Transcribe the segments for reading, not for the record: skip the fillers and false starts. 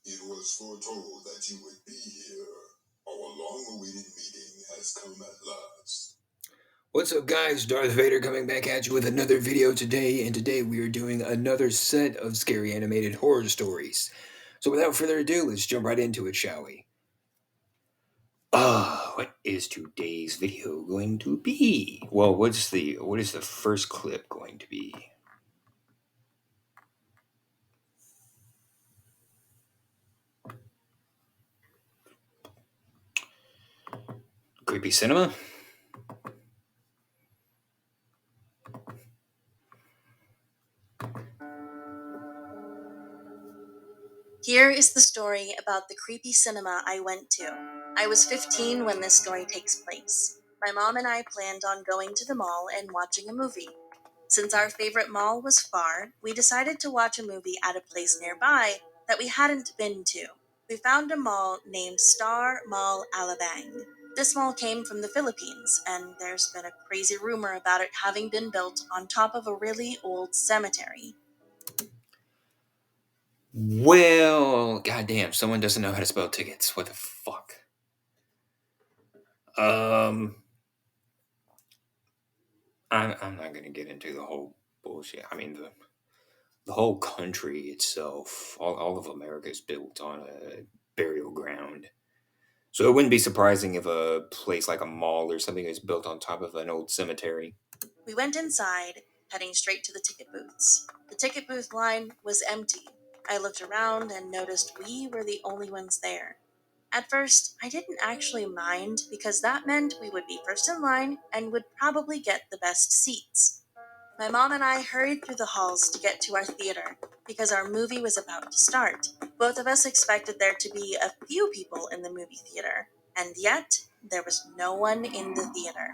It was foretold that you would be here. Our long-awaited meeting has come at last. What's up, guys? Darth Vader coming back at you with another video today, and today we are doing another set of scary animated horror stories. So, without further ado, let's jump right into it, shall we? What is today's video going to be? Well, what is the first clip going to be? Creepy cinema? Here is the story about the creepy cinema I went to. I was 15 when this story takes place. My mom and I planned on going to the mall and watching a movie. Since our favorite mall was far, we decided to watch a movie at a place nearby that we hadn't been to. We found a mall named Star Mall Alabang. This mall came from the Philippines, and there's been a crazy rumor about it having been built on top of a really old cemetery. Well, goddamn, someone doesn't know how to spell tickets. What the fuck? Um, I'm not gonna get into the whole bullshit. I mean, the whole country itself, all of America is built on a burial ground. So it wouldn't be surprising if a place like a mall or something is built on top of an old cemetery. We went inside, heading straight to the ticket booths. The ticket booth line was empty. I looked around and noticed we were the only ones there. At first, I didn't actually mind because that meant we would be first in line and would probably get the best seats. My mom and I hurried through the halls to get to our theater because our movie was about to start. Both of us expected there to be a few people in the movie theater, and yet there was no one in the theater.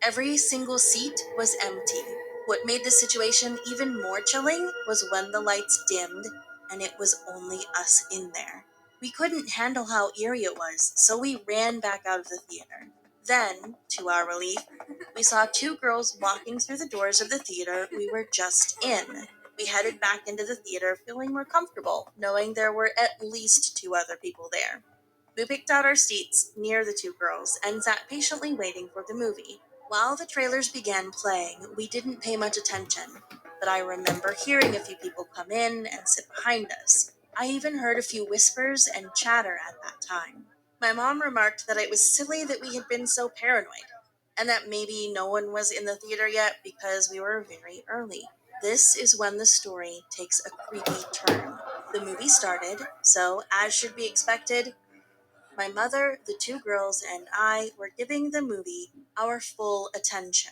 Every single seat was empty. What made the situation even more chilling was when the lights dimmed and it was only us in there. We couldn't handle how eerie it was, so we ran back out of the theater. Then, to our relief, we saw two girls walking through the doors of the theater we were just in. We headed back into the theater feeling more comfortable, knowing there were at least two other people there. We picked out our seats near the two girls and sat patiently waiting for the movie. While the trailers began playing, we didn't pay much attention, but I remember hearing a few people come in and sit behind us. I even heard a few whispers and chatter at that time. My mom remarked that it was silly that we had been so paranoid, and that maybe no one was in the theater yet because we were very early. This is when the story takes a creepy turn. The movie started, so as should be expected, my mother, the two girls, and I were giving the movie our full attention.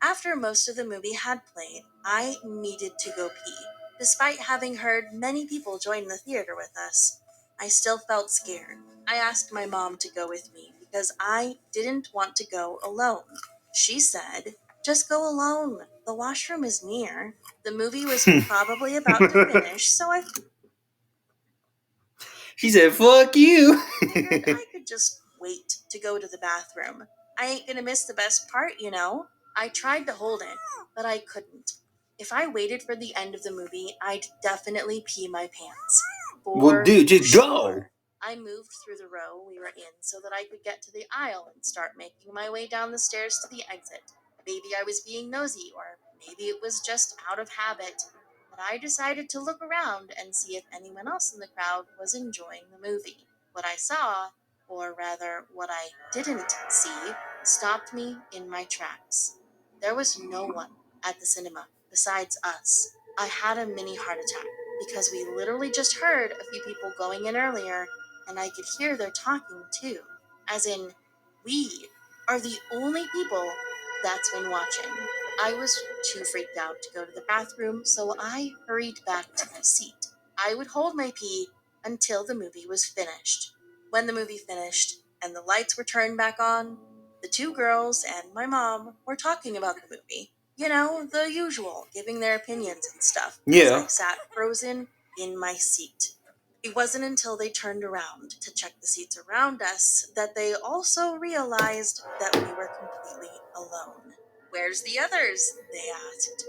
After most of the movie had played, I needed to go pee. Despite having heard many people join the theater with us, I still felt scared. I asked my mom to go with me because I didn't want to go alone. She said, "Just go alone. The washroom is near." The movie was probably about to finish, so I She said, "Fuck you." figured I could just wait to go to the bathroom. I ain't gonna miss the best part, you know? I tried to hold it, but I couldn't. If I waited for the end of the movie, I'd definitely pee my pants. Well, For dude, just go. sure. I moved through the row we were in so that I could get to the aisle and start making my way down the stairs to the exit. Maybe I was being nosy, or maybe it was just out of habit. But I decided to look around and see if anyone else in the crowd was enjoying the movie. What I saw, or rather what I didn't see, stopped me in my tracks. There was no one at the cinema besides us. I had a mini heart attack because we literally just heard a few people going in earlier, and I could hear their talking too. As in, we are the only people that's been watching. I was too freaked out to go to the bathroom, so I hurried back to my seat. I would hold my pee until the movie was finished. When the movie finished and the lights were turned back on, the two girls and my mom were talking about the movie. You know, the usual, giving their opinions and stuff, as I Yeah. sat frozen in my seat. It wasn't until they turned around to check the seats around us that they also realized that we were completely alone. "Where's the others?" they asked.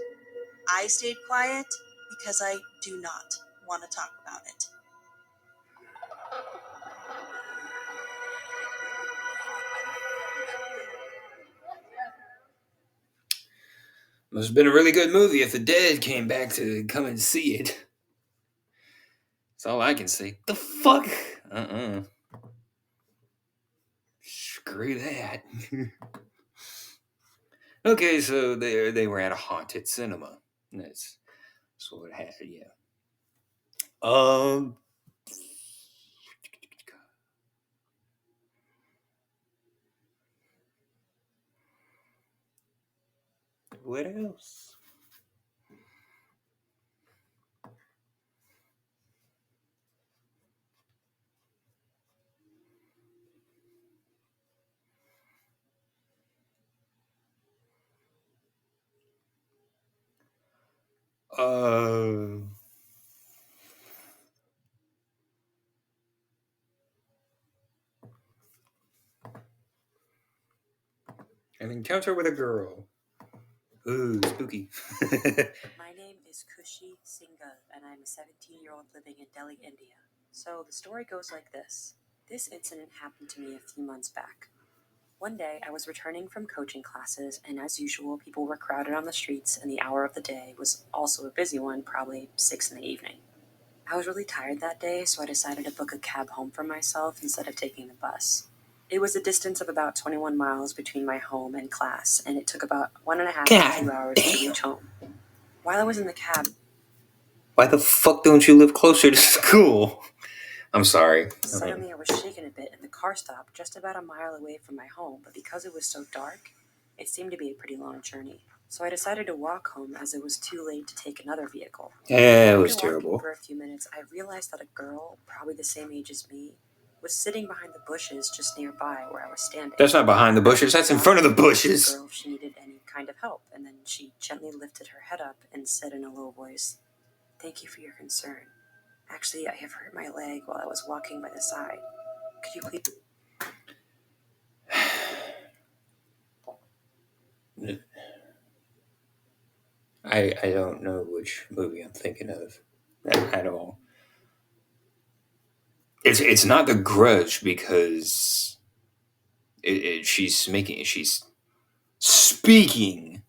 I stayed quiet because I do not want to talk about it. Must have been a really good movie if the dead came back to come and see it. That's all I can say. The fuck? Uh-uh. Screw that. Okay, so they were at a haunted cinema. That's what it had, yeah. Um, what else? Uh, an encounter with a girl. Ooh, spooky. My name is Kushi Singhal, and I'm a 17-year-old living in Delhi, India. So the story goes like this. This incident happened to me a few months back. One day, I was returning from coaching classes, and as usual, people were crowded on the streets, and the hour of the day was also a busy one, probably 6 in the evening. I was really tired that day, so I decided to book a cab home for myself instead of taking the bus. It was a distance of about 21 miles between my home and class, and it took about 1.5 to 2 hours to reach home. While I was in the cab, Why the fuck don't you live closer to school? I'm sorry. suddenly I was shaken a bit, and the car stopped just about a mile away from my home, but because it was so dark, it seemed to be a pretty long journey. So I decided to walk home as it was too late to take another vehicle. Yeah, it was After walking terrible. for a few minutes, I realized that a girl, probably the same age as me, was sitting behind the bushes just nearby where I was standing. That's not behind the bushes, that's in front of the bushes. The girl if she needed any kind of help, and then she gently lifted her head up and said in a low voice, "Thank you for your concern. Actually, I have hurt my leg while I was walking by the side. Could you please..." I don't know which movie I'm thinking of at all. It's not The Grudge because she's speaking.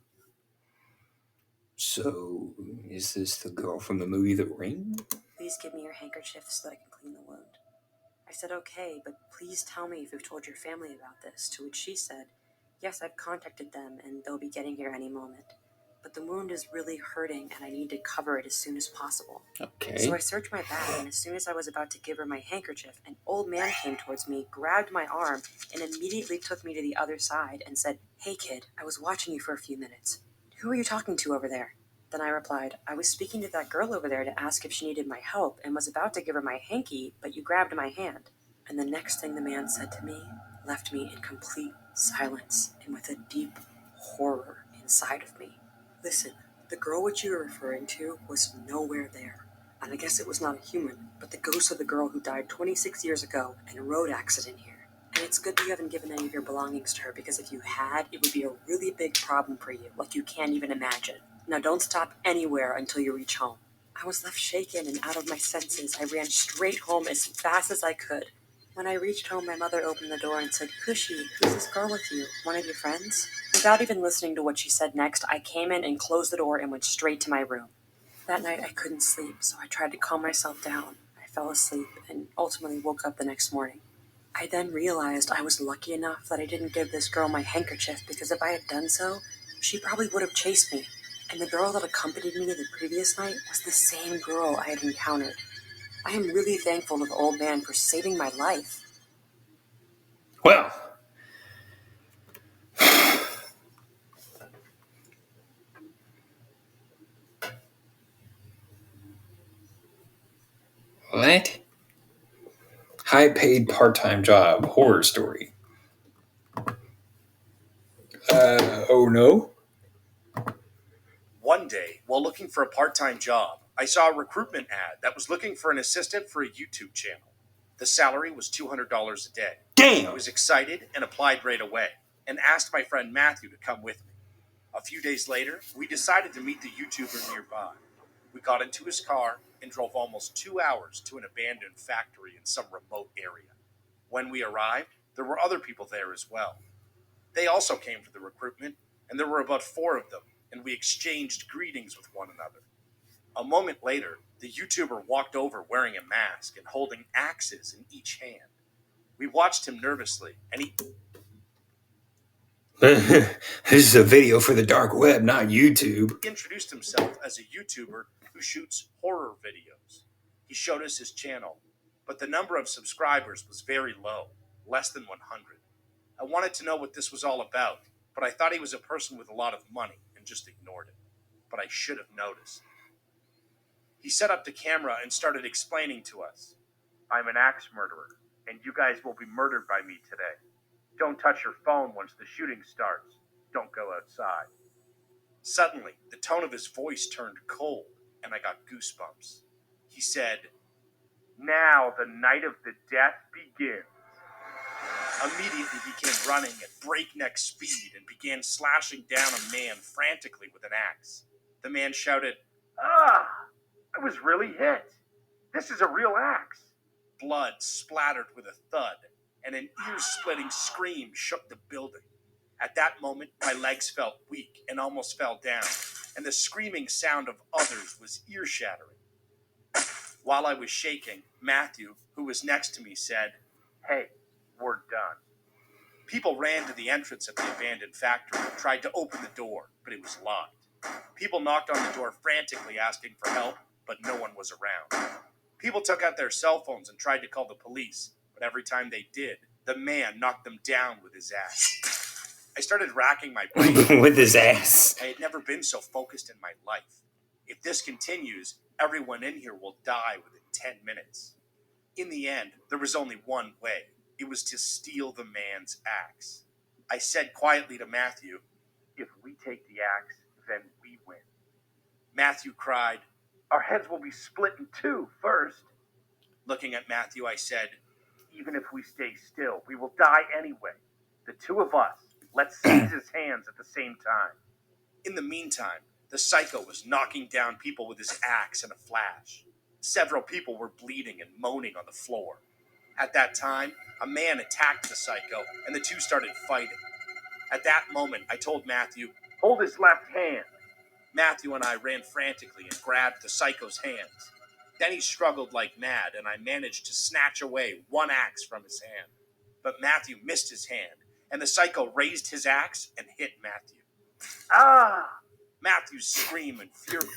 So is this the girl from the movie The Ring? "Please give me your handkerchief so that I can clean the wound." I said, "Okay, but please tell me if you've told your family about this," to which she said, "Yes, I've contacted them and they'll be getting here any moment. But the wound is really hurting and I need to cover it as soon as possible." Okay. So I searched my bag, and as soon as I was about to give her my handkerchief, an old man came towards me, grabbed my arm, and immediately took me to the other side and said, "Hey kid, I was watching you for a few minutes. Who are you talking to over there?" Then I replied, "I was speaking to that girl over there to ask if she needed my help and was about to give her my hanky, but you grabbed my hand." And the next thing the man said to me left me in complete silence and with a deep horror inside of me. "Listen, the girl which you are referring to was nowhere there. And I guess it was not a human, but the ghost of the girl who died 26 years ago in a road accident here. And it's good that you haven't given any of your belongings to her, because if you had, it would be a really big problem for you, like you can't even imagine. Now don't stop anywhere until you reach home." I was left shaken and out of my senses. I ran straight home as fast as I could. When I reached home, my mother opened the door and said, "Kushi, who's this girl with you? One of your friends?" Without even listening to what she said next, I came in and closed the door and went straight to my room. That night I couldn't sleep, so I tried to calm myself down. I fell asleep and ultimately woke up the next morning. I then realized I was lucky enough that I didn't give this girl my handkerchief, because if I had done so, she probably would have chased me. And the girl that accompanied me the previous night was the same girl I had encountered. I am really thankful to the old man for saving my life. Well, what? High paid part time job horror story. Oh no? One day, while looking for a part-time job, I saw a recruitment ad that was looking for an assistant for a YouTube channel. The salary was $200 a day. I Damn! was excited and applied right away, and asked my friend Matthew to come with me. A few days later, we decided to meet the YouTuber nearby. We got into his car and drove almost 2 hours to an abandoned factory in some remote area. When we arrived, there were other people there as well. They also came for the recruitment, and there were about 4 of them. and we exchanged greetings with one another. A moment later, the YouTuber walked over wearing a mask and holding axes in each hand. We watched him nervously, and he This is a video for the dark web, not YouTube. introduced himself as a YouTuber who shoots horror videos. He showed us his channel, but the number of subscribers was very low, less than 100. I wanted to know what this was all about, but I thought he was a person with a lot of money and just ignored it. But I should have noticed. He set up the camera and started explaining to us. I'm an axe murderer, and you guys will be murdered by me today. Don't touch your phone once the shooting starts. Don't go outside. Suddenly, the tone of his voice turned cold, and I got goosebumps. He said, now the night of the death begins. Immediately he came running at breakneck speed and began slashing down a man frantically with an axe. The man shouted, "Ah! I was really hit. This is a real axe." Blood splattered with a thud, and an ear-splitting scream shook the building. At that moment, my legs felt weak and almost fell down, and the screaming sound of others was ear-shattering. While I was shaking, Matthew, who was next to me, said, "Hey, we're done." People ran to the entrance of the abandoned factory and tried to open the door, but it was locked. People knocked on the door frantically asking for help, but no one was around. People took out their cell phones and tried to call the police, but every time they did, the man knocked them down with his axe. I started racking my brain. With his ass. I had never been so focused in my life. If this continues, everyone in here will die within 10 minutes. In the end, there was only one way. It was to steal the man's axe. I said quietly to Matthew, "If we take the axe, then we win." Matthew cried, "Our heads will be split in two first." Looking at Matthew, I said, "Even if we stay still, we will die anyway. The two of us, let's seize his hands at the same time." In the meantime, the psycho was knocking down people with his axe in a flash. Several people were bleeding and moaning on the floor. At that time, a man attacked the psycho, and the two started fighting. At that moment, I told Matthew, "Hold his left hand." Matthew and I ran frantically and grabbed the psycho's hands. Then he struggled like mad, and I managed to snatch away one axe from his hand. But Matthew missed his hand, and the psycho raised his axe and hit Matthew. "Ah!" Matthew's scream and fury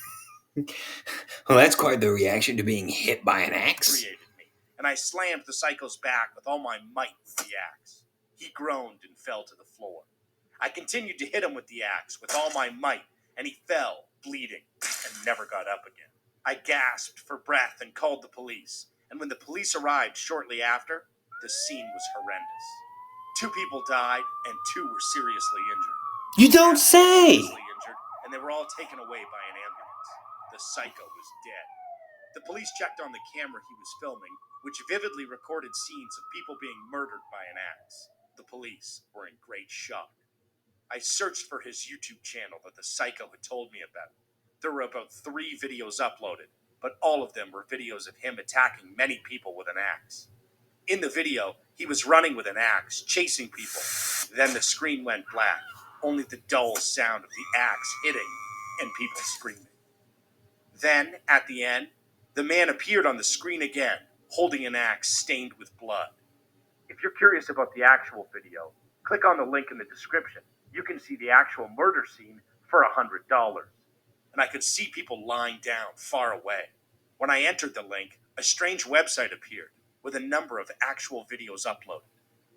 Well, that's quite the reaction to being hit by an axe. infuriated me, and I slammed the psycho's back with all my might with the axe. He groaned and fell to the floor. I continued to hit him with the axe with all my might, and he fell, bleeding, and never got up again. I gasped for breath and called the police, and when the police arrived shortly after, the scene was horrendous. 2 people died, and 2 were seriously injured. You don't say! Seriously injured, and they were all taken away by an ambulance. The psycho was dead. The police checked on the camera he was filming, which vividly recorded scenes of people being murdered by an axe. The police were in great shock. I searched for his YouTube channel that the psycho had told me about. There were about 3 videos uploaded, but all of them were videos of him attacking many people with an axe. In the video, he was running with an axe, chasing people. Then the screen went black, only the dull sound of the axe hitting and people screaming. Then, at the end, the man appeared on the screen again, holding an axe stained with blood. If you're curious about the actual video, click on the link in the description. You can see the actual murder scene for $100. And I could see people lying down far away. When I entered the link, a strange website appeared with a number of actual videos uploaded.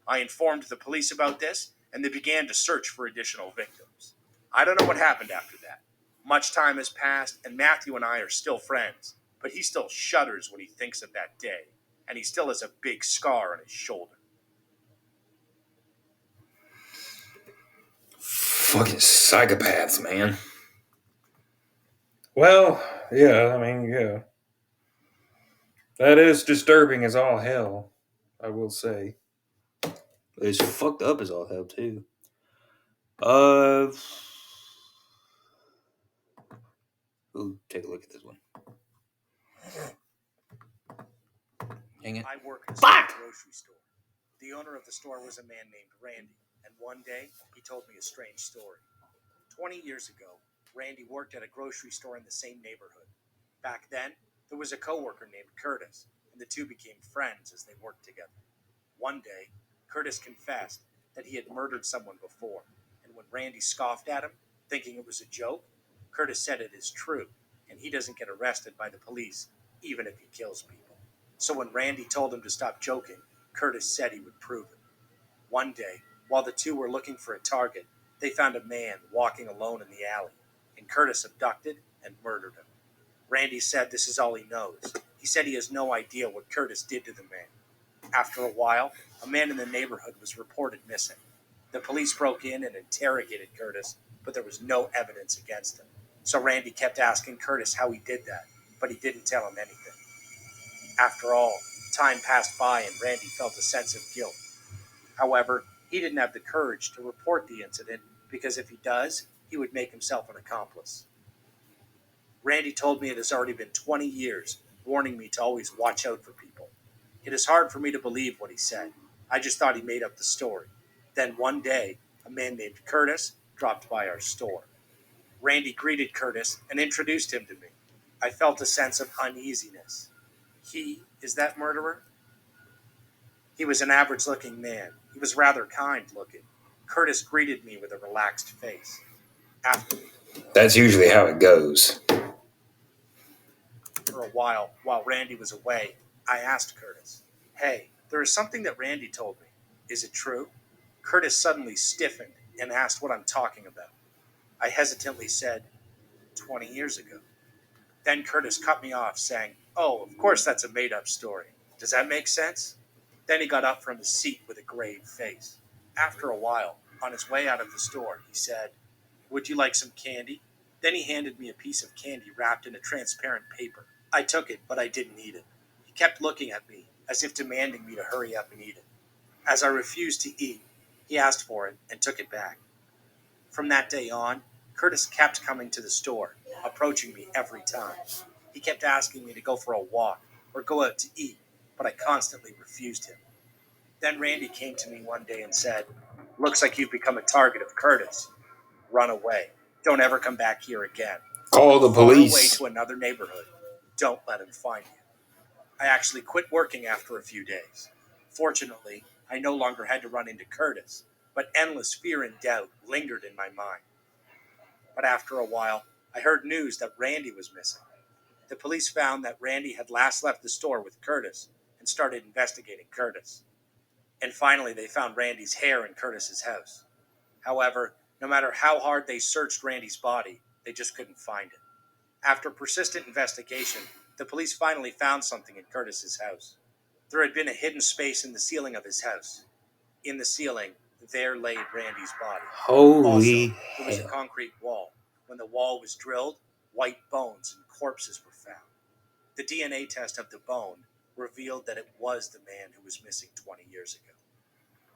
I informed the police about this, and they began to search for additional victims. I don't know what happened after that. Much time has passed, and Matthew and I are still friends, but he still shudders when he thinks of that day, and he still has a big scar on his shoulder. Fucking psychopaths, man. Well, yeah, I mean, yeah. That is disturbing as all hell, I will say. It's fucked up as all hell, too. Ooh, take a look at this one. Dang it. I work in a Fuck! grocery store. The owner of the store was a man named Randy, and one day he told me a strange story. 20 years ago, Randy worked at a grocery store in the same neighborhood. Back then, there was a coworker named Curtis, and the two became friends as they worked together. One day, Curtis confessed that he had murdered someone before, and when Randy scoffed at him, thinking it was a joke, Curtis said it is true, and he doesn't get arrested by the police, even if he kills people. So when Randy told him to stop joking, Curtis said he would prove it. One day, while the two were looking for a target, they found a man walking alone in the alley, and Curtis abducted and murdered him. Randy said this is all he knows. He said he has no idea what Curtis did to the man. After a while, a man in the neighborhood was reported missing. The police broke in and interrogated Curtis, but there was no evidence against him. So Randy kept asking Curtis how he did that, but he didn't tell him anything. After all, time passed by and Randy felt a sense of guilt. However, he didn't have the courage to report the incident because if he does, he would make himself an accomplice. Randy told me it has already been 20 years, warning me to always watch out for people. It is hard for me to believe what he said. I just thought he made up the story. Then one day, a man named Curtis dropped by our store. Randy greeted Curtis and introduced him to me. I felt a sense of uneasiness. He is that murderer? He was an average-looking man. He was rather kind-looking. Curtis greeted me with a relaxed face. After That's usually how it goes. a while Randy was away, I asked Curtis, "Hey, there is something that Randy told me. Is it true?" Curtis suddenly stiffened and asked what I'm talking about. I hesitantly said, 20 years ago. Then Curtis cut me off, saying, "Oh, of course that's a made-up story. Does that make sense?" Then he got up from his seat with a grave face. After a while, on his way out of the store, he said, "Would you like some candy?" Then he handed me a piece of candy wrapped in a transparent paper. I took it, but I didn't eat it. He kept looking at me, as if demanding me to hurry up and eat it. As I refused to eat, he asked for it and took it back. From that day on, Curtis kept coming to the store, approaching me every time. He kept asking me to go for a walk or go out to eat, but I constantly refused him. Then Randy came to me one day and said, "Looks like you've become a target of Curtis. Run away. Don't ever come back here again. Call the Far away police. to another neighborhood. Don't let him find you." I actually quit working after a few days. Fortunately, I no longer had to run into Curtis, but endless fear and doubt lingered in my mind. But after a while, I heard news that Randy was missing. The police found that Randy had last left the store with Curtis and started investigating Curtis. And finally, they found Randy's hair in Curtis's house. However, no matter how hard they searched Randy's body, they just couldn't find it. After persistent investigation, the police finally found something in Curtis's house. There had been a hidden space in the ceiling of his house. In the ceiling, there lay Randy's body. Holy Also, there was a hell. concrete wall. When the wall was drilled, white bones and corpses were found. The DNA test of the bone revealed that it was the man who was missing 20 years ago.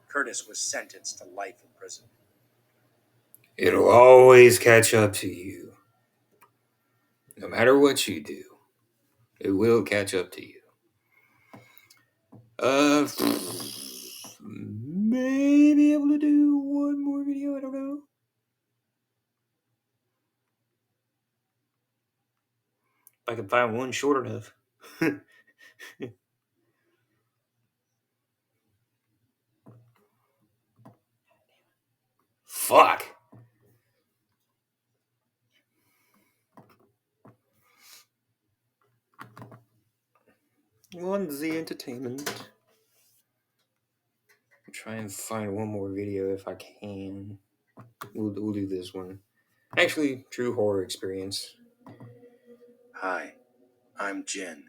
Curtis was sentenced to life in prison. It'll always catch up to you. No matter what you do, it will catch up to you. Maybe able to do one more video, I don't know. If I can find one short enough. Fuck. Wansee Entertainment. I'll try and find one more video if I can. We'll do this one. Actually, true horror experience. Hi, I'm Jin,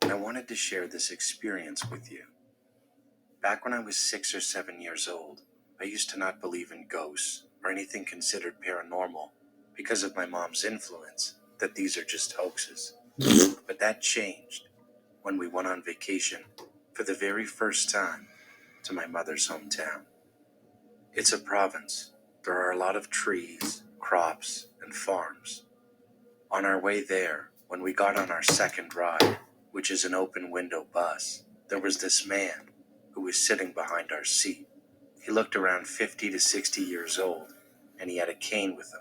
and I wanted to share this experience with you. Back when I was 6 or 7 years old, I used to not believe in ghosts or anything considered paranormal because of my mom's influence that these are just hoaxes. But that changed when we went on vacation for the very first time to my mother's hometown. It's a province. There are a lot of trees, crops, and farms. On our way there, when we got on our second ride, which is an open window bus, there was this man who was sitting behind our seat. He looked around 50 to 60 years old, and he had a cane with him.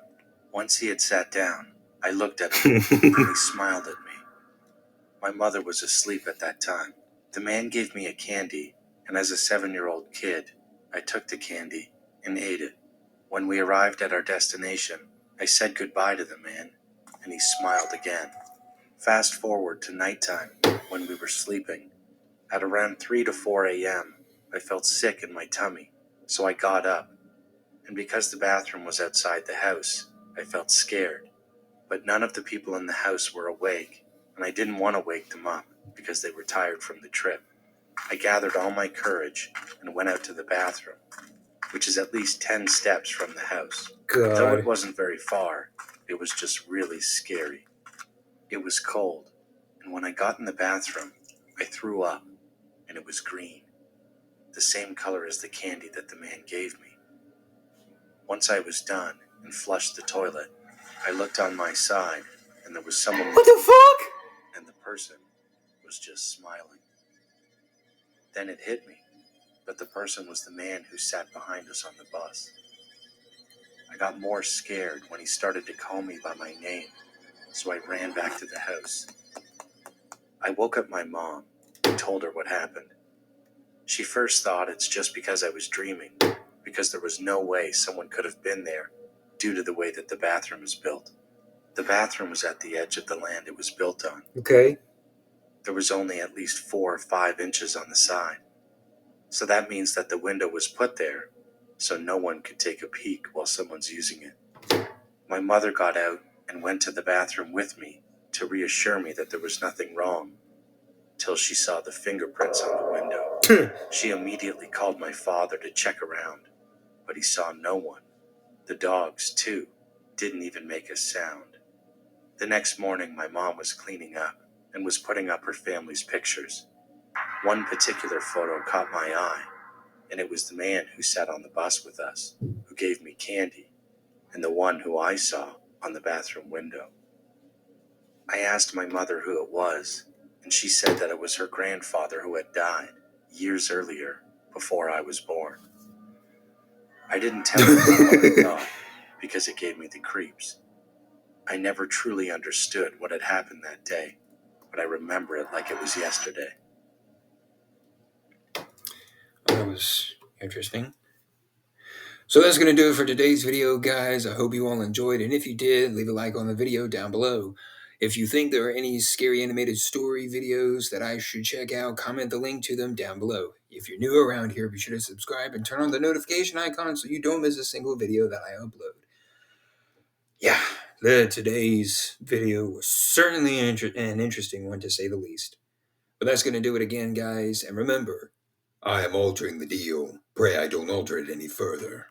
Once he had sat down, I looked at him and he smiled at me. My mother was asleep at that time. The man gave me a candy, and as a 7-year-old kid, I took the candy and ate it. When we arrived at our destination, I said goodbye to the man, and he smiled again. Fast forward to nighttime, when we were sleeping. At around 3 to 4 a.m., I felt sick in my tummy, so I got up. And because the bathroom was outside the house, I felt scared. But none of the people in the house were awake, and I didn't want to wake them up because they were tired from the trip. I gathered all my courage and went out to the bathroom, which is at least 10 steps from the house. Though it wasn't very far, it was just really scary. It was cold, and when I got in the bathroom, I threw up, and it was green, the same color as the candy that the man gave me. Once I was done and flushed the toilet, I looked on my side, and there was someone. What the fuck? And the person was just smiling. Then it hit me, but the person was the man who sat behind us on the bus. I got more scared when he started to call me by my name, so I ran back to the house. I woke up my mom and told her what happened. She first thought it's just because I was dreaming, because there was no way someone could have been there due to the way that the bathroom is built. The bathroom was at the edge of the land it was built on. Okay. There was only at least 4 or 5 inches on the side. So that means that the window was put there so no one could take a peek while someone's using it. My mother got out and went to the bathroom with me to reassure me that there was nothing wrong, till she saw the fingerprints on the window. She immediately called my father to check around, but he saw no one. The dogs, too, didn't even make a sound. The next morning, my mom was cleaning up and was putting up her family's pictures. One particular photo caught my eye, and it was the man who sat on the bus with us, who gave me candy, and the one who I saw on the bathroom window. I asked my mother who it was, and she said that it was her grandfather who had died years earlier, before I was born. I didn't tell her what I thought, because it gave me the creeps. I never truly understood what had happened that day, but I remember it like it was yesterday. That was interesting. So that's going to do it for today's video, guys. I hope you all enjoyed, and if you did, leave a like on the video down below. If you think there are any scary animated story videos that I should check out, comment the link to them down below. If you're new around here, be sure to subscribe and turn on the notification icon so you don't miss a single video that I upload. Yeah, today's video was certainly an interesting one, to say the least. But that's going to do it again, guys. And remember, I am altering the deal. Pray I don't alter it any further.